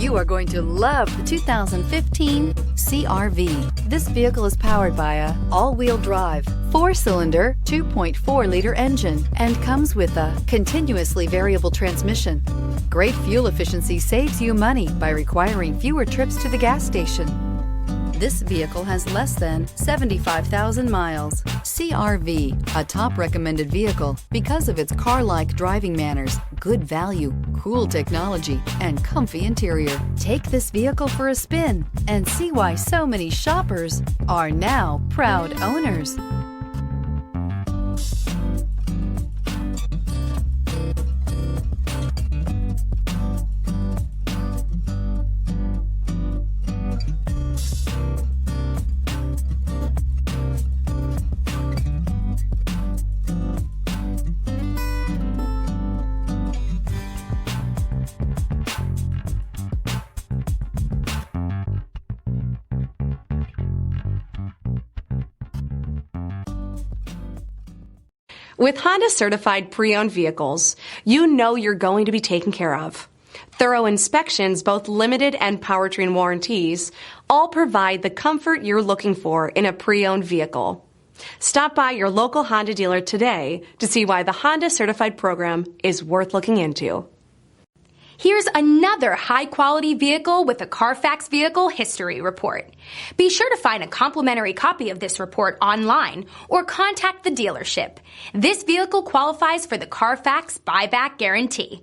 You are going to love the 2015 CR-V. This vehicle is powered by a all-wheel drive, 4-cylinder, 2.4-liter engine and comes with a continuously variable transmission. Great fuel efficiency saves you money by requiring fewer trips to the gas station. This vehicle has less than 75,000 miles. CR-V, a top recommended vehicle because of its car-like driving manners, good value, cool technology, and comfy interior. Take this vehicle for a spin and see why so many shoppers are now proud owners. With Honda certified pre-owned vehicles, you know you're going to be taken care of. Thorough inspections, both limited and powertrain warranties, all provide the comfort you're looking for in a pre-owned vehicle. Stop by your local Honda dealer today to see why the Honda certified program is worth looking into. Here's another high-quality vehicle with a Carfax Vehicle History Report. Be sure to find a complimentary copy of this report online or contact the dealership. This vehicle qualifies for the Carfax Buyback Guarantee.